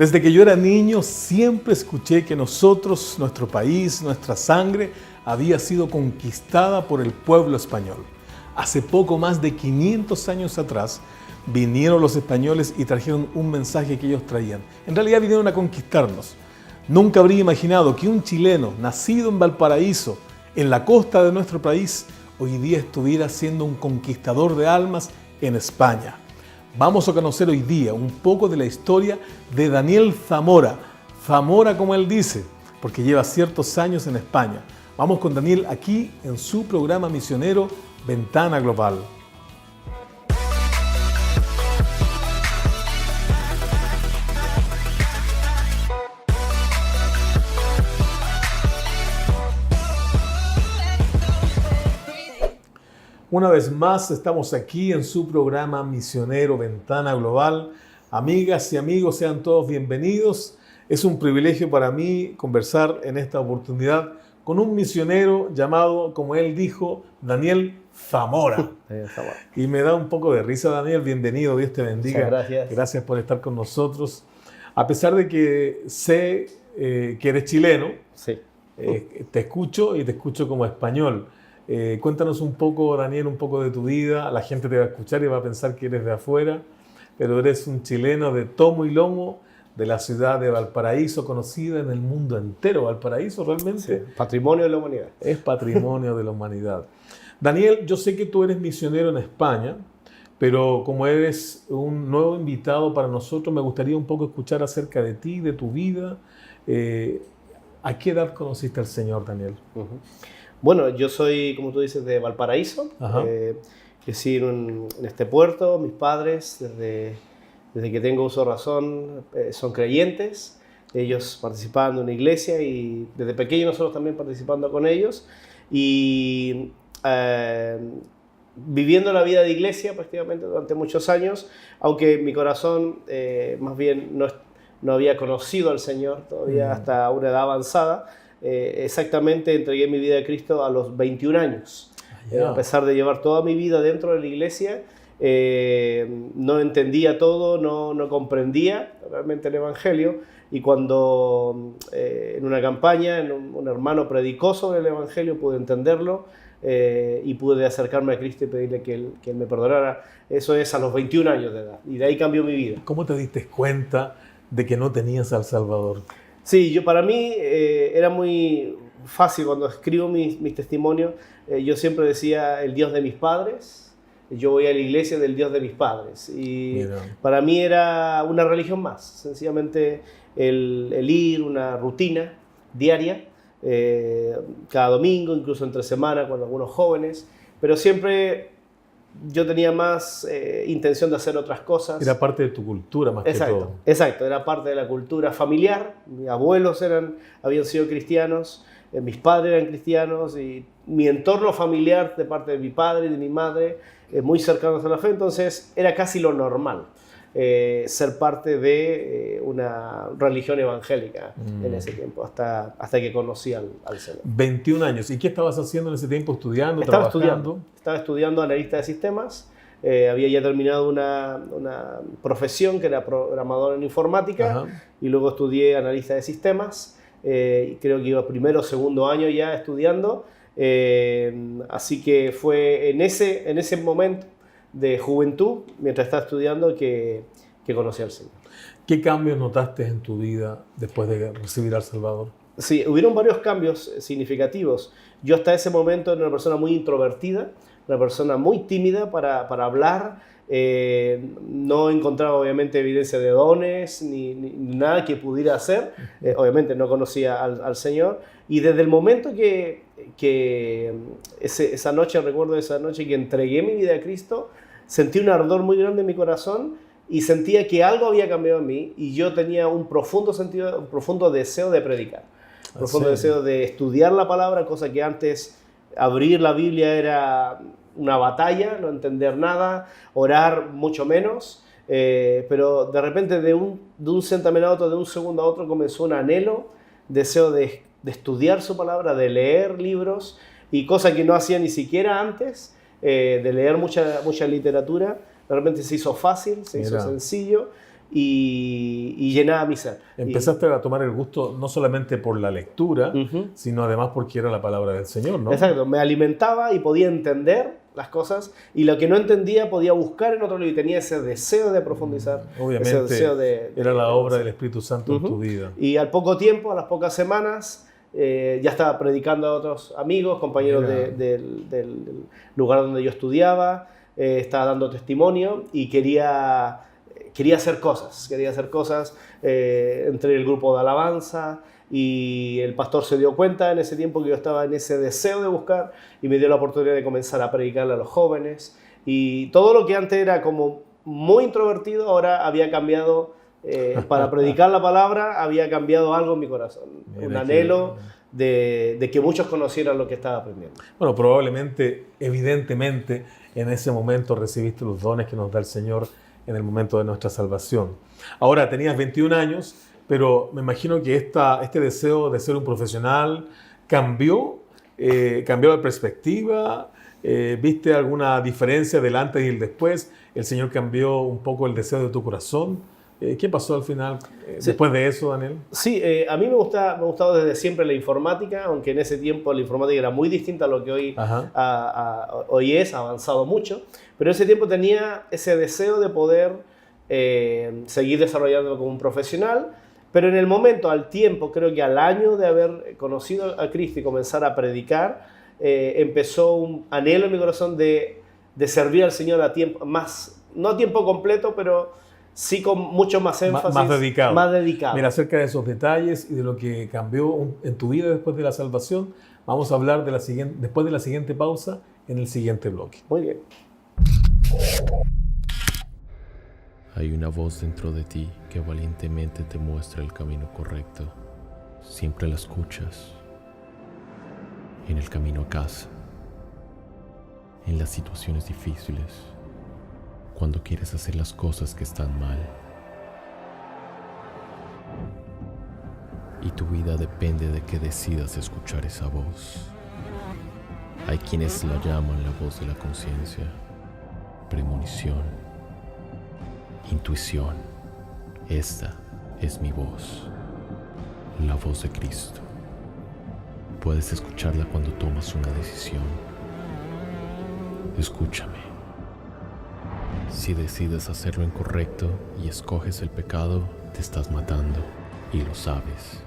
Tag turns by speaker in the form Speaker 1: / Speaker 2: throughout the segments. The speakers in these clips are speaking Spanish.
Speaker 1: Desde que yo era niño siempre escuché que nosotros, nuestro país, nuestra sangre había sido conquistada por el pueblo español. Hace poco más de 500 años atrás vinieron los españoles y trajeron un mensaje que ellos traían. En realidad vinieron a conquistarnos. Nunca habría imaginado que un chileno nacido en Valparaíso, en la costa de nuestro país, hoy día estuviera siendo un conquistador de almas en España. Vamos a conocer hoy día un poco de la historia de Daniel Zamora. Zamora, como él dice, porque lleva ciertos años en España. Vamos con Daniel aquí en su programa misionero Ventana Global. Una vez más estamos aquí en su programa misionero Ventana Global. Amigas y amigos, sean todos bienvenidos. Es un privilegio para mí conversar en esta oportunidad con un misionero llamado, como él dijo, Daniel Zamora. Y me da un poco de risa, Daniel. Bienvenido, Dios te bendiga.
Speaker 2: Muchas gracias.
Speaker 1: Gracias por estar con nosotros. A pesar de que sé que eres chileno,
Speaker 2: Sí.
Speaker 1: te escucho y te escucho como español. Cuéntanos un poco, Daniel, un poco de tu vida. La gente te va a escuchar y va a pensar que eres de afuera, pero eres un chileno de tomo y lomo de la ciudad de Valparaíso, conocida en el mundo entero. Valparaíso realmente
Speaker 2: Sí, patrimonio de la humanidad.
Speaker 1: es patrimonio de la humanidad. Daniel, yo sé que tú eres misionero en España, pero como eres un nuevo invitado para nosotros, me gustaría un poco escuchar acerca de ti, de tu vida. ¿A qué edad conociste al Señor, Daniel?
Speaker 2: Bueno, yo soy, como tú dices, de Valparaíso. Crecí en este puerto. Mis padres, desde que tengo uso de razón, son creyentes. Ellos participaban de una iglesia y desde pequeño nosotros también participando con ellos. Y viviendo la vida de iglesia prácticamente durante muchos años, aunque mi corazón más bien no había conocido al Señor todavía hasta una edad avanzada. Exactamente entregué mi vida a Cristo a los 21 años. A pesar de llevar toda mi vida dentro de la iglesia, no entendía todo, no comprendía realmente el Evangelio. Y cuando en una campaña un hermano predicó sobre el Evangelio, pude entenderlo y pude acercarme a Cristo y pedirle que él me perdonara. Eso es a los 21 años de edad. Y de ahí cambió mi vida.
Speaker 1: ¿Cómo te diste cuenta de que no tenías al Salvador?
Speaker 2: Sí, para mí era muy fácil cuando escribo mis testimonios. Yo siempre decía el Dios de mis padres. Yo voy a la iglesia del Dios de mis padres. Y
Speaker 1: Mira.
Speaker 2: Para mí era una religión más. Sencillamente el ir, una rutina diaria, cada domingo, incluso entre semana con algunos jóvenes. Pero siempre yo tenía más intención de hacer otras cosas.
Speaker 1: Era parte de tu cultura más que todo.
Speaker 2: Exacto, era parte de la cultura familiar. Mis abuelos habían sido cristianos, mis padres eran cristianos y mi entorno familiar de parte de mi padre y de mi madre, muy cercanos a la fe, entonces era casi lo normal ser parte de una religión evangélica en ese tiempo, hasta que conocí al Señor.
Speaker 1: 21 años. ¿Y qué estabas haciendo en ese tiempo? ¿Estudiando? ¿Trabajando?
Speaker 2: Estaba estudiando analista de sistemas. Había ya terminado una profesión que era programador en informática. Y luego estudié analista de sistemas. Creo que iba primero o segundo año ya estudiando. Así que fue en ese momento de juventud, mientras estaba estudiando, que conocí al Señor.
Speaker 1: ¿Qué cambios notaste en tu vida después de recibir al Salvador?
Speaker 2: Sí, hubieron varios cambios significativos. Yo hasta ese momento era una persona muy introvertida, una persona muy tímida para hablar. No encontraba obviamente evidencia de dones ni nada que pudiera hacer. Obviamente no conocía al Señor. Y desde el momento que esa noche, recuerdo esa noche que entregué mi vida a Cristo, sentí un ardor muy grande en mi corazón y sentía que algo había cambiado en mí y yo tenía un profundo deseo de predicar. Un profundo deseo de estudiar la palabra, cosa que antes abrir la Biblia era una batalla, no entender nada, orar mucho menos, pero de repente de un sentamiento a otro, de un segundo a otro, comenzó un anhelo, deseo de estudiar su palabra, de leer libros, y cosa que no hacía ni siquiera antes, de leer mucha literatura. De repente se hizo fácil, se hizo sencillo, y llenaba mi ser.
Speaker 1: Empezaste a tomar el gusto no solamente por la lectura, sino además porque era la palabra del Señor, ¿no?
Speaker 2: Exacto, me alimentaba y podía entender las cosas, y lo que no entendía podía buscar en otro libro, y tenía ese deseo de profundizar.
Speaker 1: Obviamente
Speaker 2: ese deseo
Speaker 1: era la obra del Espíritu Santo en tu vida.
Speaker 2: Y al poco tiempo, a las pocas semanas, ya estaba predicando a otros amigos, compañeros del lugar donde yo estudiaba, estaba dando testimonio y quería hacer cosas, entre el grupo de alabanza, y el pastor se dio cuenta en ese tiempo que yo estaba en ese deseo de buscar, y me dio la oportunidad de comenzar a predicarle a los jóvenes, y todo lo que antes era como muy introvertido, ahora había cambiado, para predicar la palabra, había cambiado algo en mi corazón, un anhelo de que muchos conocieran lo que estaba aprendiendo.
Speaker 1: Bueno, probablemente, evidentemente, en ese momento recibiste los dones que nos da el Señor en el momento de nuestra salvación. Ahora, tenías 21 años, pero me imagino que este deseo de ser un profesional cambió de perspectiva. ¿Viste alguna diferencia del antes y el después? ¿El Señor cambió un poco el deseo de tu corazón? ¿Qué pasó al final después de eso, Daniel?
Speaker 2: Sí, a mí me gustado desde siempre la informática, aunque en ese tiempo la informática era muy distinta a lo que hoy, hoy es, ha avanzado mucho, pero en ese tiempo tenía ese deseo de poder seguir desarrollándolo como un profesional, pero en el momento, al tiempo, creo que al año de haber conocido a Cristo y comenzar a predicar, empezó un anhelo en mi corazón de servir al Señor a tiempo, no a tiempo completo, pero sí con mucho más énfasis.
Speaker 1: Más dedicado. Mira, acerca de esos detalles y de lo que cambió en tu vida después de la salvación, vamos a hablar después de la siguiente pausa en el siguiente bloque.
Speaker 2: Muy bien.
Speaker 3: Hay una voz dentro de ti que valientemente te muestra el camino correcto. Siempre la escuchas. En el camino a casa. En las situaciones difíciles. Cuando quieres hacer las cosas que están mal. Y tu vida depende de que decidas escuchar esa voz. Hay quienes la llaman la voz de la conciencia, premonición, intuición. Esta es mi voz, la voz de Cristo. Puedes escucharla cuando tomas una decisión. Escúchame. Si decides hacer lo incorrecto y escoges el pecado, te estás matando y lo sabes.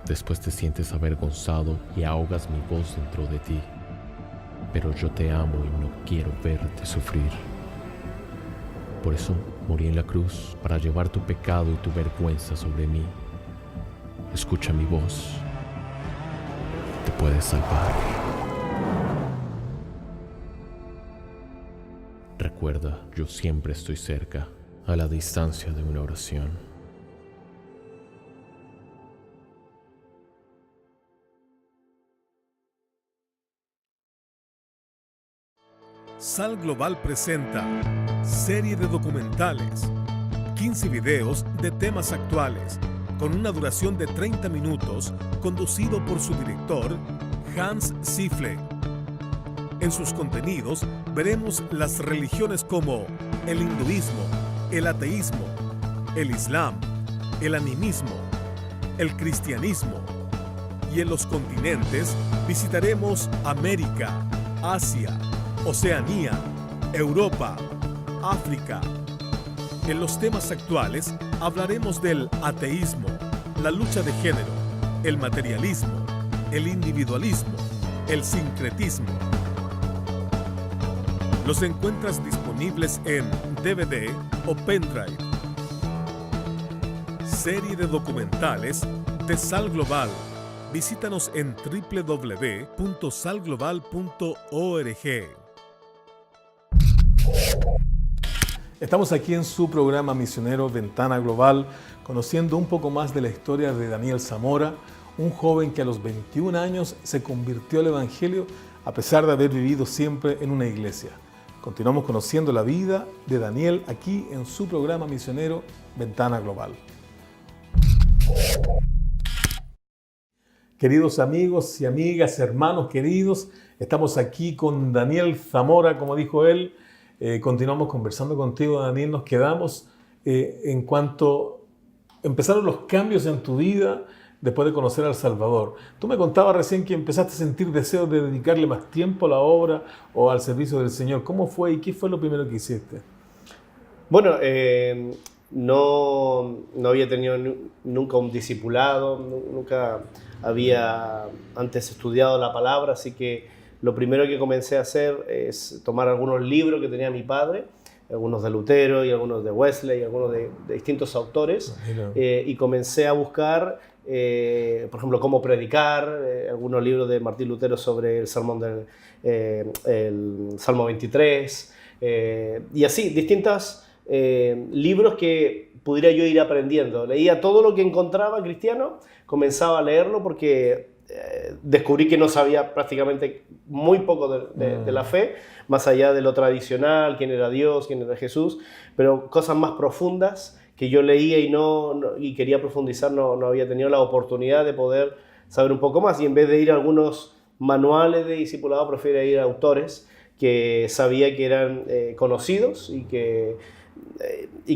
Speaker 3: Después te sientes avergonzado y ahogas mi voz dentro de ti. Pero yo te amo y no quiero verte sufrir. Por eso morí en la cruz, para llevar tu pecado y tu vergüenza sobre mí. Escucha mi voz. Te puedes salvar. Recuerda, yo siempre estoy cerca, a la distancia de una oración.
Speaker 1: Sal Global presenta serie de documentales, 15 videos de temas actuales, con una duración de 30 minutos, conducido por su director, Hans Ziffle. En sus contenidos veremos las religiones como el hinduismo, el ateísmo, el islam, el animismo, el cristianismo. Y en los continentes visitaremos América, Asia, Oceanía, Europa, África. En los temas actuales hablaremos del ateísmo, la lucha de género, el materialismo, el individualismo, el sincretismo. Los encuentras disponibles en DVD o pendrive. Serie de documentales de Sal Global. Visítanos en www.salglobal.org. Estamos aquí en su programa misionero Ventana Global, conociendo un poco más de la historia de Daniel Zamora, un joven que a los 21 años se convirtió al Evangelio a pesar de haber vivido siempre en una iglesia. Continuamos conociendo la vida de Daniel aquí en su programa misionero Ventana Global. Queridos amigos y amigas, hermanos queridos, estamos aquí con Daniel Zamora, como dijo él. Continuamos conversando contigo, Daniel. Nos quedamos en cuanto empezaron los cambios en tu vida después de conocer al Salvador. Tú me contabas recién que empezaste a sentir deseos de dedicarle más tiempo a la obra o al servicio del Señor. ¿Cómo fue y qué fue lo primero que hiciste?
Speaker 2: Bueno, no había tenido nunca un discipulado, nunca había antes estudiado la palabra, así que lo primero que comencé a hacer es tomar algunos libros que tenía mi padre, algunos de Lutero y algunos de Wesley, algunos de distintos autores, y comencé a buscar, por ejemplo, cómo predicar, algunos libros de Martín Lutero sobre el sermón el Salmo 23, y así, distintos libros que pudiera yo ir aprendiendo. Leía todo lo que encontraba cristiano, comenzaba a leerlo porque descubrí que no sabía prácticamente muy poco de la fe, más allá de lo tradicional, quién era Dios, quién era Jesús, pero cosas más profundas que yo leía y quería profundizar, no había tenido la oportunidad de poder saber un poco más, y en vez de ir a algunos manuales de discipulado, prefiero ir a autores que sabía que eran conocidos y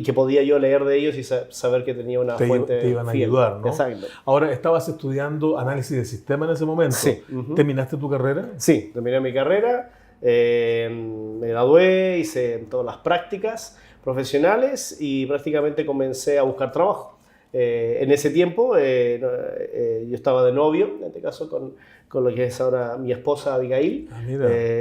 Speaker 2: que podía yo leer de ellos y saber que tenía una fuente
Speaker 1: te iban a
Speaker 2: fiel.
Speaker 1: ayudar, ¿no?
Speaker 2: Exacto.
Speaker 1: Ahora, ¿estabas estudiando análisis de sistema en ese momento?
Speaker 2: Sí.
Speaker 1: ¿Terminaste tu carrera?
Speaker 2: Sí, terminé mi carrera, me gradué, hice todas las prácticas profesionales y prácticamente comencé a buscar trabajo. En ese tiempo yo estaba de novio, en este caso con lo que es ahora mi esposa Abigail,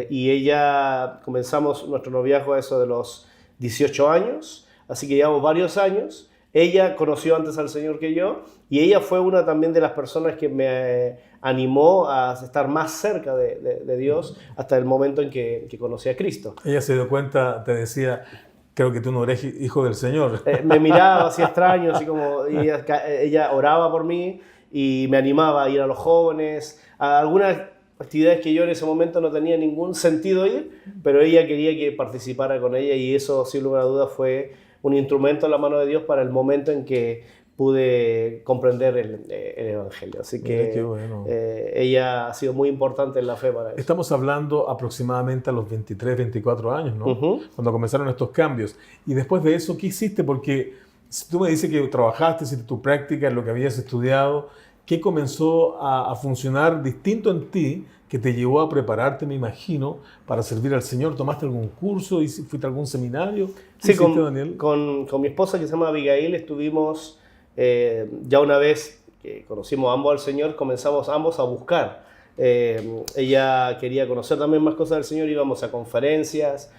Speaker 2: y ella comenzamos nuestro noviazgo a eso de los 18 años, así que llevamos varios años. Ella conoció antes al Señor que yo y ella fue una también de las personas que me animó a estar más cerca de Dios hasta el momento en que conocí a Cristo.
Speaker 1: Ella se dio cuenta, te decía, creo que tú no eres hijo del Señor.
Speaker 2: Me miraba así extraño, así como ella oraba por mí y me animaba a ir a los jóvenes, a algunas actividades que yo en ese momento no tenía ningún sentido ir, pero ella quería que participara con ella y eso, sin lugar a dudas, fue un instrumento en la mano de Dios para el momento en que pude comprender el Evangelio. Así que
Speaker 1: qué bueno.
Speaker 2: Ella ha sido muy importante en la fe para eso.
Speaker 1: Estamos hablando aproximadamente a los 23, 24 años, ¿no? Cuando comenzaron estos cambios. Y después de eso, ¿qué hiciste? Porque si tú me dices que trabajaste, hiciste tu práctica en lo que habías estudiado, ¿qué comenzó a funcionar distinto en ti que te llevó a prepararte, me imagino, para servir al Señor? ¿Tomaste algún curso? ¿Fuiste a algún seminario?
Speaker 2: Sí,
Speaker 1: Daniel?
Speaker 2: Con mi esposa, que se llama Abigail, estuvimos, ya una vez que conocimos ambos al Señor, comenzamos ambos a buscar. Ella quería conocer también más cosas del Señor, íbamos a conferencias.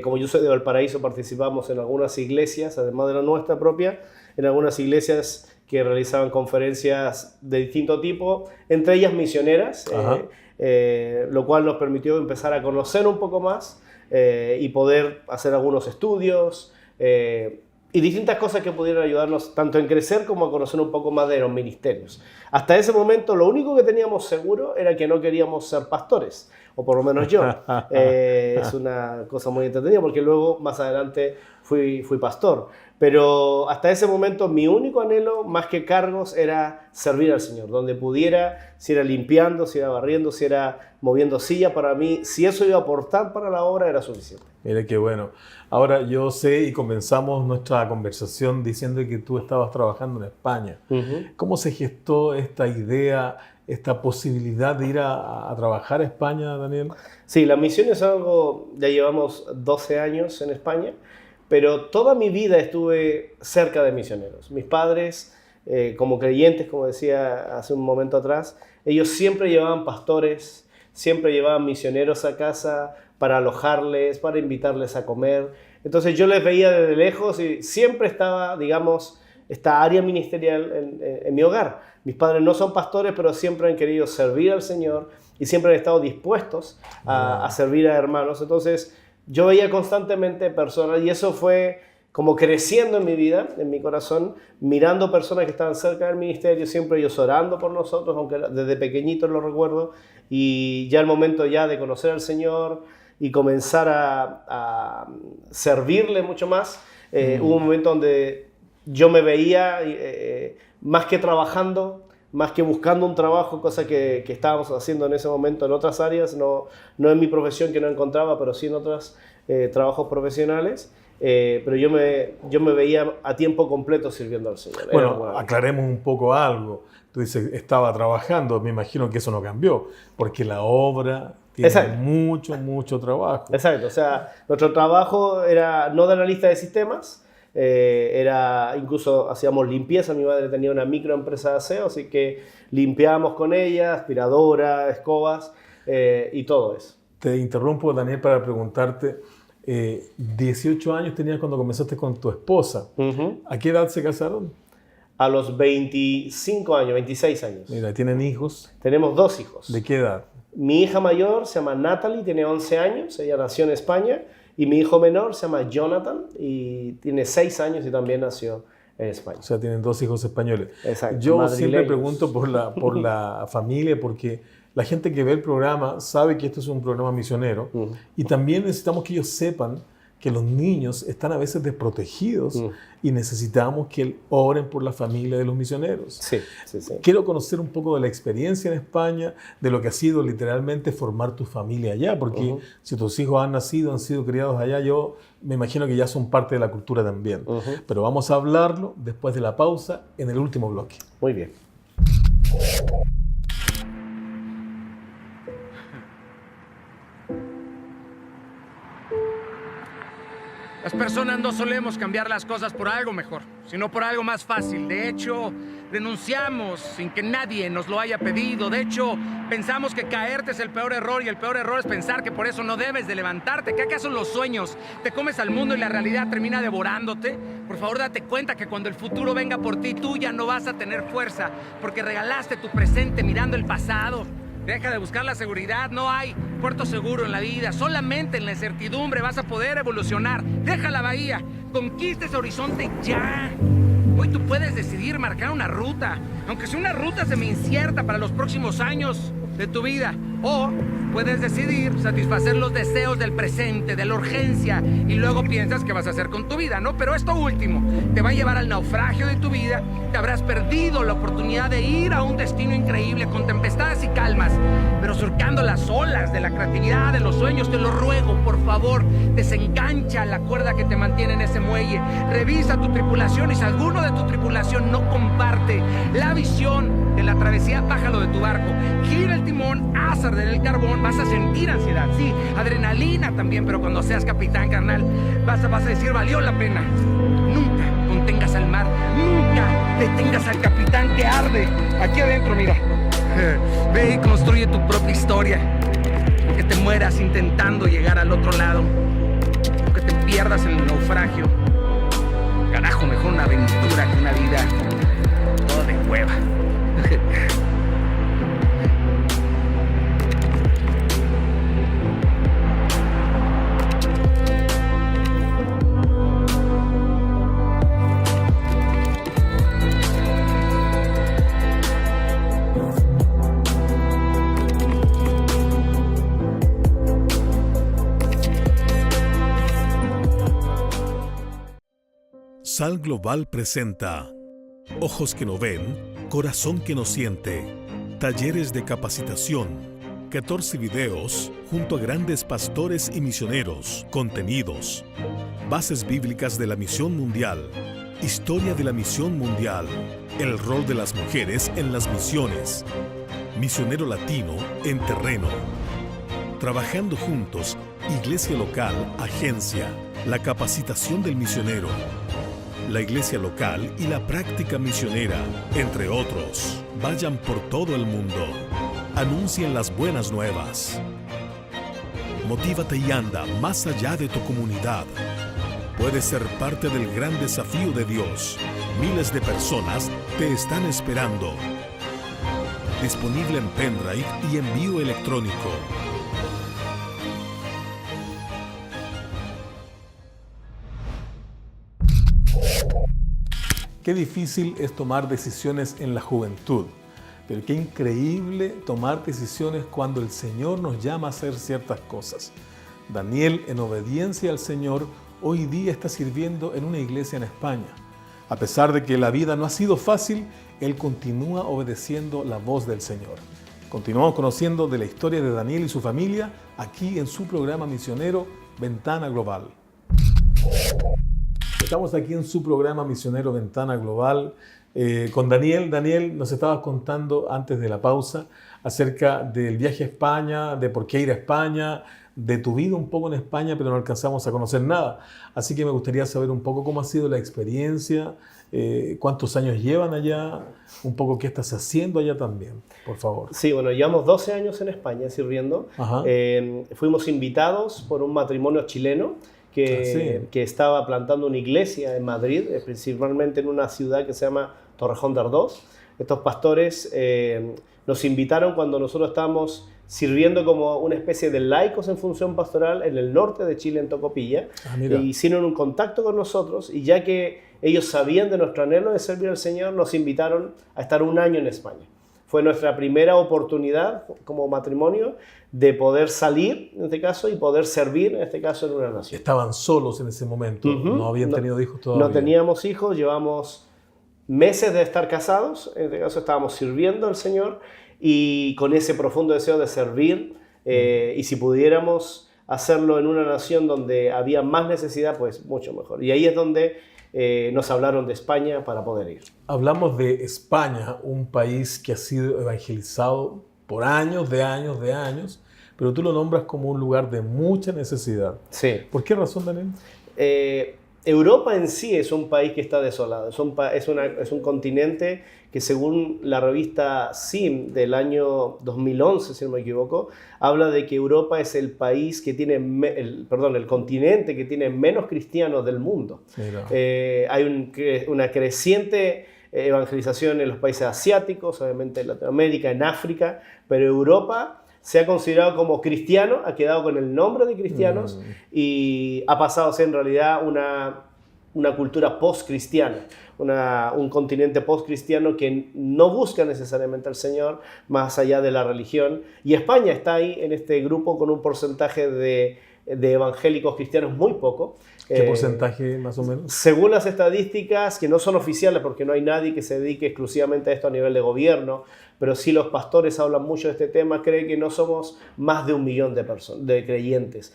Speaker 2: Como yo soy de Valparaíso, participamos en algunas iglesias, además de la nuestra propia, en algunas iglesias que realizaban conferencias de distinto tipo, entre ellas misioneras, lo cual nos permitió empezar a conocer un poco más y poder hacer algunos estudios y distintas cosas que pudieran ayudarnos tanto en crecer como a conocer un poco más de los ministerios. Hasta ese momento lo único que teníamos seguro era que no queríamos ser pastores, o por lo menos yo. Es una cosa muy entretenida porque luego más adelante fui pastor. Pero hasta ese momento mi único anhelo, más que cargos, era servir al Señor. Donde pudiera, si era limpiando, si era barriendo, si era moviendo silla, para mí, si eso iba a aportar para la obra, era suficiente.
Speaker 1: Mira qué bueno. Ahora yo sé y comenzamos nuestra conversación diciendo que tú estabas trabajando en España. ¿Cómo se gestó esta idea, esta posibilidad de ir a trabajar a España, Daniel?
Speaker 2: Sí, la misión es algo, ya llevamos 12 años en España, pero toda mi vida estuve cerca de misioneros. Mis padres, como creyentes, como decía hace un momento atrás, ellos siempre llevaban pastores, siempre llevaban misioneros a casa para alojarles, para invitarles a comer. Entonces yo les veía desde lejos y siempre estaba, digamos, esta área ministerial en mi hogar. Mis padres no son pastores, pero siempre han querido servir al Señor y siempre han estado dispuestos a servir a hermanos. Entonces yo veía constantemente personas y eso fue como creciendo en mi vida, en mi corazón, mirando personas que estaban cerca del ministerio, siempre ellos orando por nosotros, aunque desde pequeñitos lo recuerdo, y ya el momento ya de conocer al Señor y comenzar a servirle mucho más, hubo un momento donde yo me veía más que trabajando, más que buscando un trabajo, cosa que estábamos haciendo en ese momento en otras áreas, no en mi profesión que no encontraba, pero sí en otros trabajos profesionales. pero yo me veía a tiempo completo sirviendo al Señor.
Speaker 1: Bueno, aclaremos un poco algo. Tú dices, estaba trabajando, me imagino que eso no cambió, porque la obra tiene mucho trabajo.
Speaker 2: Exacto, o sea, nuestro trabajo era no de analista de sistemas, incluso hacíamos limpieza. Mi madre tenía una microempresa de aseo, así que limpiábamos con ella, aspiradora, escobas y todo eso.
Speaker 1: Te interrumpo, Daniel, para preguntarte, 18 años tenías cuando comenzaste con tu esposa. ¿A qué edad se casaron?
Speaker 2: A los 25 años, 26 años.
Speaker 1: Mira, ¿tienen hijos?
Speaker 2: Tenemos 2 hijos.
Speaker 1: ¿De qué edad?
Speaker 2: Mi hija mayor se llama Natalie, tiene 11 años, ella nació en España, y mi hijo menor se llama Jonathan y tiene 6 años y también nació en España.
Speaker 1: O sea, tienen 2 hijos españoles.
Speaker 2: Exacto.
Speaker 1: Yo siempre pregunto por la familia, porque la gente que ve el programa sabe que esto es un programa misionero y también necesitamos que ellos sepan que los niños están a veces desprotegidos y necesitamos que oren por la familia de los misioneros.
Speaker 2: Sí.
Speaker 1: Quiero conocer un poco de la experiencia en España, de lo que ha sido literalmente formar tu familia allá, porque si tus hijos han sido criados allá, yo me imagino que ya son parte de la cultura también. Pero vamos a hablarlo después de la pausa en el último bloque.
Speaker 2: Muy bien.
Speaker 4: Las personas no solemos cambiar las cosas por algo mejor, sino por algo más fácil. De hecho, renunciamos sin que nadie nos lo haya pedido. De hecho, pensamos que caerte es el peor error y el peor error es pensar que por eso no debes de levantarte. ¿Qué acaso los sueños te comes al mundo y la realidad termina devorándote? Por favor, date cuenta que cuando el futuro venga por ti, tú ya no vas a tener fuerza porque regalaste tu presente mirando el pasado. Deja de buscar la seguridad, no hay puerto seguro en la vida, solamente en la incertidumbre vas a poder evolucionar. Deja la bahía, conquista ese horizonte ya. Hoy tú puedes decidir marcar una ruta, aunque sea una ruta semi-incierta para los próximos años de tu vida. O puedes decidir satisfacer los deseos del presente, de la urgencia, y luego piensas qué vas a hacer con tu vida, ¿no? Pero esto último te va a llevar al naufragio de tu vida. Te habrás perdido la oportunidad de ir a un destino increíble con tempestades y calmas, pero surcando las olas de la creatividad, de los sueños. Te lo ruego, por favor, desengancha la cuerda que te mantiene en ese muelle. Revisa tu tripulación y si alguno de tu tripulación no comparte la visión de la travesía, bájalo de tu barco. Gira el timón, haz arder el carbón. Vas a sentir ansiedad, sí, adrenalina también, pero cuando seas capitán, carnal, vas a decir, valió la pena. Nunca contengas al mar, nunca detengas al capitán que arde. Aquí adentro, mira. Ve y construye tu propia historia. Que te mueras intentando llegar al otro lado. Que te pierdas en el naufragio. Carajo, mejor una aventura que una vida toda de hueva.
Speaker 5: Sal Global presenta Ojos que no ven, corazón que no siente. Talleres de capacitación, 14 videos junto a grandes pastores y misioneros, contenidos, bases bíblicas de la misión mundial, historia de la misión mundial, el rol de las mujeres en las misiones, misionero latino en terreno. Trabajando juntos, iglesia local, agencia, la capacitación del misionero, la iglesia local y la práctica misionera, entre otros. Vayan por todo el mundo. Anuncien las buenas nuevas. Motívate y anda más allá de tu comunidad. Puedes ser parte del gran desafío de Dios. Miles de personas te están esperando. Disponible en pendrive y envío electrónico.
Speaker 1: Qué difícil es tomar decisiones en la juventud, pero qué increíble tomar decisiones cuando el Señor nos llama a hacer ciertas cosas. Daniel, en obediencia al Señor, hoy día está sirviendo en una iglesia en España. A pesar de que la vida no ha sido fácil, él continúa obedeciendo la voz del Señor. Continuamos conociendo de la historia de Daniel y su familia aquí en su programa misionero Ventana Global. Estamos aquí en su programa Misionero Ventana Global con Daniel. Daniel, nos estabas contando antes de la pausa acerca del viaje a España, de por qué ir a España, de tu vida un poco en España, pero no alcanzamos a conocer nada. Así que me gustaría saber un poco cómo ha sido la experiencia, cuántos años llevan allá, un poco qué estás haciendo allá también, por favor.
Speaker 2: Sí, bueno, llevamos 12 años en España sirviendo. Fuimos invitados por un matrimonio chileno que estaba plantando una iglesia en Madrid, principalmente en una ciudad que se llama Torrejón de Ardoz. Estos pastores nos invitaron cuando nosotros estábamos sirviendo como una especie de laicos en función pastoral en el norte de Chile, en Tocopilla. Hicieron un contacto con nosotros y ya que ellos sabían de nuestro anhelo de servir al Señor, nos invitaron a estar un año en España. Fue nuestra primera oportunidad como matrimonio de poder salir, en este caso, y poder servir, en este caso, en una nación.
Speaker 1: Estaban solos en ese momento, no habían tenido hijos todavía.
Speaker 2: No teníamos hijos, llevamos meses de estar casados, en este caso estábamos sirviendo al Señor y con ese profundo deseo de servir, y si pudiéramos hacerlo en una nación donde había más necesidad, pues mucho mejor. Y ahí es donde nos hablaron de España para poder ir.
Speaker 1: Hablamos de España, un país que ha sido evangelizado por años, pero tú lo nombras como un lugar de mucha necesidad.
Speaker 2: Sí.
Speaker 1: ¿Por qué razón, Daniel?
Speaker 2: Europa en sí es un país que está desolado, es un continente que según la revista SIM del año 2011, si no me equivoco, habla de que Europa es el país que tiene, el continente que tiene menos cristianos del mundo. Hay una creciente evangelización en los países asiáticos, obviamente en Latinoamérica, en África, pero Europa se ha considerado como cristiano, ha quedado con el nombre de cristianos y ha pasado a ser en realidad una cultura post-cristiana, un continente post-cristiano que no busca necesariamente al Señor más allá de la religión. Y España está ahí en este grupo con un porcentaje de evangélicos cristianos muy poco.
Speaker 1: ¿Qué porcentaje más o menos?
Speaker 2: Según las estadísticas, que no son oficiales porque no hay nadie que se dedique exclusivamente a esto a nivel de gobierno, pero sí los pastores hablan mucho de este tema, creen que no somos más de 1 millón de creyentes.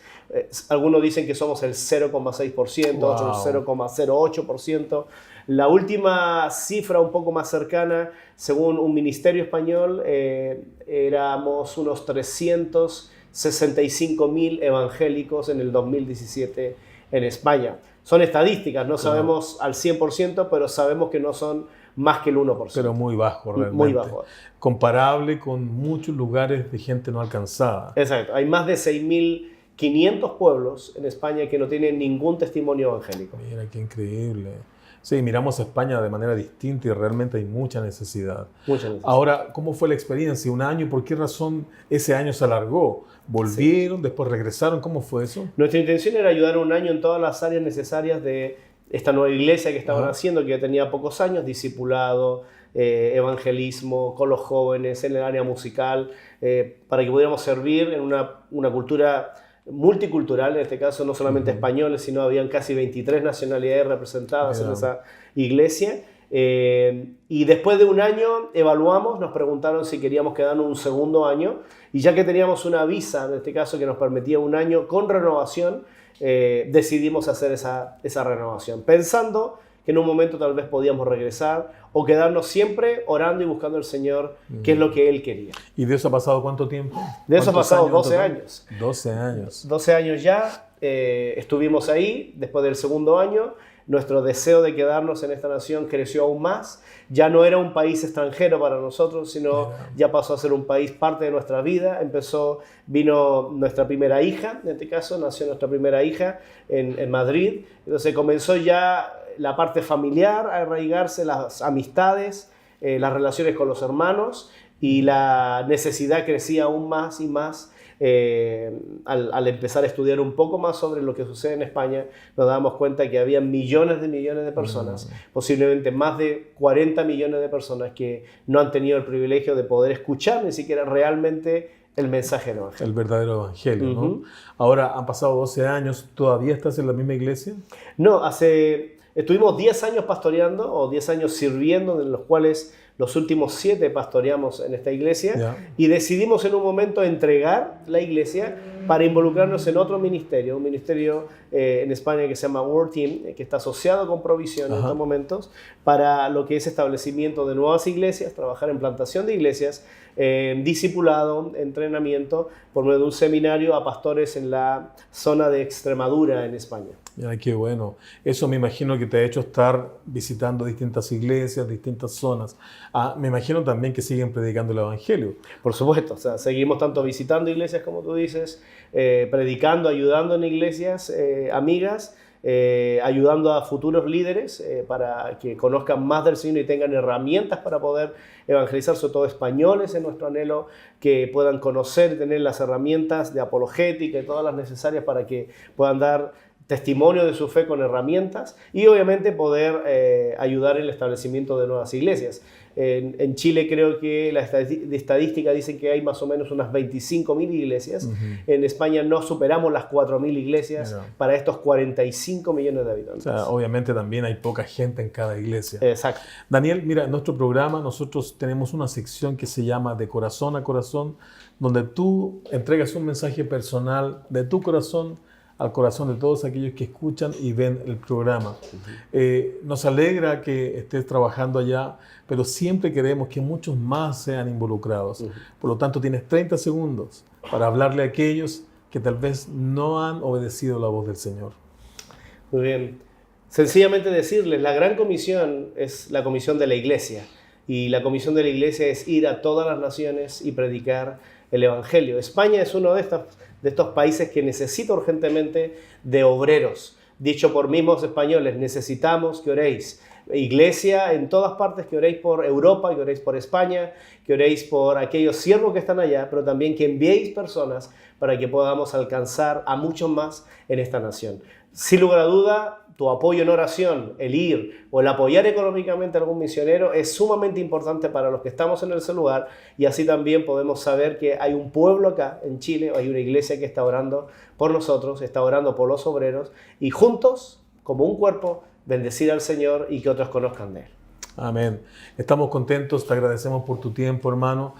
Speaker 2: Algunos dicen que somos el 0,6%,
Speaker 1: wow.
Speaker 2: Otros el 0,08%. La última cifra un poco más cercana, según un ministerio español, éramos unos 365.000 evangélicos en el 2017 en España. Son estadísticas, no sabemos al 100%, pero sabemos que no son más que el 1%.
Speaker 1: Pero muy bajo realmente.
Speaker 2: Muy bajo.
Speaker 1: Comparable con muchos lugares de gente no alcanzada.
Speaker 2: Exacto. Hay más de 6.500 pueblos en España que no tienen ningún testimonio evangélico.
Speaker 1: Mira, qué increíble. Sí, miramos a España de manera distinta y realmente hay mucha necesidad.
Speaker 2: Mucha necesidad.
Speaker 1: Ahora, ¿cómo fue la experiencia? ¿Un año? ¿Por qué razón ese año se alargó? ¿Volvieron? ¿Después regresaron? ¿Cómo fue eso?
Speaker 2: Nuestra intención era ayudar un año en todas las áreas necesarias de esta nueva iglesia que estaban haciendo, que ya tenía pocos años, discipulado, evangelismo con los jóvenes, en el área musical, para que pudiéramos servir en una cultura multicultural, en este caso no solamente españoles, sino habían casi 23 nacionalidades representadas en esa iglesia. Y después de un año evaluamos, nos preguntaron si queríamos quedarnos un segundo año, y ya que teníamos una visa, en este caso que nos permitía un año con renovación, decidimos hacer esa renovación, pensando que en un momento tal vez podíamos regresar o quedarnos siempre orando y buscando al Señor, que es lo que Él quería.
Speaker 1: ¿Y de eso ha pasado cuánto tiempo?
Speaker 2: De eso ha pasado 12 años.
Speaker 1: 12 años.
Speaker 2: 12 años ya, estuvimos ahí. Después del segundo año, nuestro deseo de quedarnos en esta nación creció aún más. Ya no era un país extranjero para nosotros, sino ya pasó a ser un país parte de nuestra vida. Vino nuestra primera hija, en este caso, nació nuestra primera hija en Madrid. Entonces comenzó ya la parte familiar a arraigarse, las amistades, las relaciones con los hermanos, y la necesidad crecía aún más y más. Al empezar a estudiar un poco más sobre lo que sucede en España, nos damos cuenta que había millones de personas, posiblemente más de 40 millones de personas que no han tenido el privilegio de poder escuchar ni siquiera realmente el mensaje del Evangelio.
Speaker 1: El verdadero Evangelio, ¿no? Ahora, han pasado 12 años, ¿todavía estás en la misma iglesia?
Speaker 2: No, estuvimos 10 años pastoreando o 10 años sirviendo, en los cuales Los últimos 7 pastoreamos en esta iglesia
Speaker 1: Ya.
Speaker 2: y decidimos en un momento entregar la iglesia para involucrarnos en otro ministerio, un ministerio en España que se llama World Team, que está asociado con Provisión en estos momentos, para lo que es establecimiento de nuevas iglesias, trabajar en plantación de iglesias, discipulado, entrenamiento, por medio de un seminario a pastores en la zona de Extremadura en España.
Speaker 1: Mira, qué bueno. Eso me imagino que te ha hecho estar visitando distintas iglesias, distintas zonas. Me imagino también que siguen predicando el Evangelio.
Speaker 2: Por supuesto, o sea, seguimos tanto visitando iglesias como tú dices, predicando, ayudando en iglesias amigas, ayudando a futuros líderes para que conozcan más del Señor y tengan herramientas para poder evangelizar, sobre todo españoles, en nuestro anhelo, que puedan conocer y tener las herramientas de apologética y todas las necesarias para que puedan dar testimonio de su fe con herramientas y obviamente poder ayudar en el establecimiento de nuevas iglesias. En Chile creo que la estadística dice que hay más o menos unas 25.000 iglesias. En España no superamos las 4.000 iglesias para estos 45 millones de habitantes.
Speaker 1: O sea, obviamente también hay poca gente en cada iglesia.
Speaker 2: Exacto.
Speaker 1: Daniel, mira, en nuestro programa nosotros tenemos una sección que se llama De Corazón a Corazón, donde tú entregas un mensaje personal de tu corazón al corazón de todos aquellos que escuchan y ven el programa. Nos alegra que estés trabajando allá, pero siempre queremos que muchos más sean involucrados. Por lo tanto, tienes 30 segundos para hablarle a aquellos que tal vez no han obedecido la voz del Señor.
Speaker 2: Muy bien. Sencillamente decirles, la gran comisión es la comisión de la iglesia. Y la comisión de la iglesia es ir a todas las naciones y predicar el Evangelio. España es uno de estos países que necesita urgentemente de obreros. Dicho por mismos españoles, necesitamos que oréis. Iglesia en todas partes, que oréis por Europa, que oréis por España, que oréis por aquellos siervos que están allá, pero también que enviéis personas para que podamos alcanzar a muchos más en esta nación. Sin lugar a duda, tu apoyo en oración, el ir o el apoyar económicamente a algún misionero es sumamente importante para los que estamos en ese lugar y así también podemos saber que hay un pueblo acá en Chile, hay una iglesia que está orando por nosotros, está orando por los obreros y juntos, como un cuerpo, bendecir al Señor y que otros conozcan de Él.
Speaker 1: Amén. Estamos contentos, te agradecemos por tu tiempo, hermano.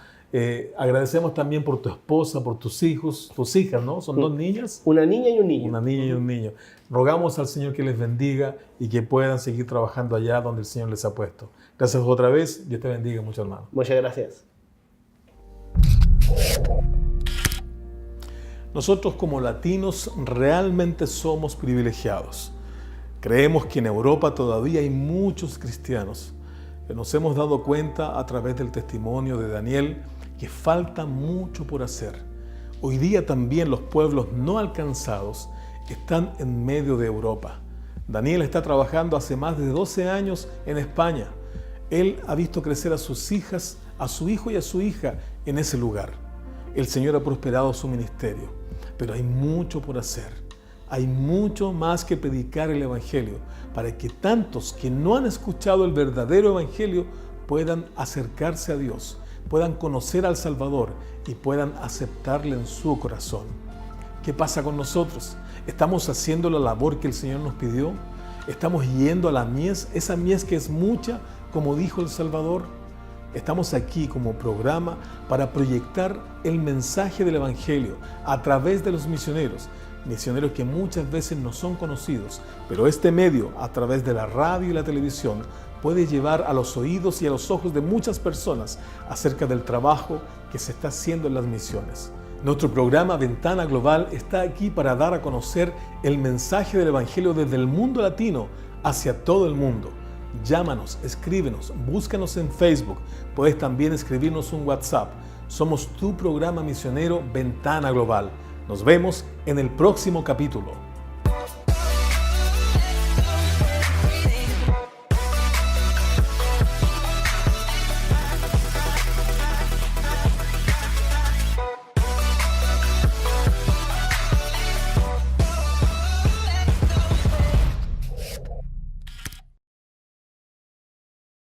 Speaker 1: Agradecemos también por tu esposa, por tus hijos, tus hijas, ¿no? ¿Son 2 niñas?
Speaker 2: Una niña y un niño.
Speaker 1: Una niña y un niño. Rogamos al Señor que les bendiga y que puedan seguir trabajando allá donde el Señor les ha puesto. Gracias otra vez. Dios te bendiga mucho, hermano.
Speaker 2: Muchas gracias.
Speaker 1: Nosotros como latinos realmente somos privilegiados. Creemos que en Europa todavía hay muchos cristianos. Nos hemos dado cuenta a través del testimonio de Daniel que falta mucho por hacer. Hoy día también los pueblos no alcanzados están en medio de Europa. Daniel está trabajando hace más de 12 años en España. Él ha visto crecer a sus hijas, a su hijo y a su hija en ese lugar. El Señor ha prosperado su ministerio, pero hay mucho por hacer. Hay mucho más que predicar el Evangelio para que tantos que no han escuchado el verdadero Evangelio puedan acercarse a Dios, puedan conocer al Salvador y puedan aceptarle en su corazón. ¿Qué pasa con nosotros? ¿Estamos haciendo la labor que el Señor nos pidió? ¿Estamos yendo a la mies, esa mies que es mucha, como dijo el Salvador? Estamos aquí como programa para proyectar el mensaje del Evangelio a través de los misioneros que muchas veces no son conocidos, pero este medio, a través de la radio y la televisión, puede llevar a los oídos y a los ojos de muchas personas acerca del trabajo que se está haciendo en las misiones. Nuestro programa Ventana Global está aquí para dar a conocer el mensaje del Evangelio desde el mundo latino hacia todo el mundo. Llámanos, escríbenos, búscanos en Facebook, puedes también escribirnos un WhatsApp. Somos tu programa misionero Ventana Global. Nos vemos en el próximo capítulo.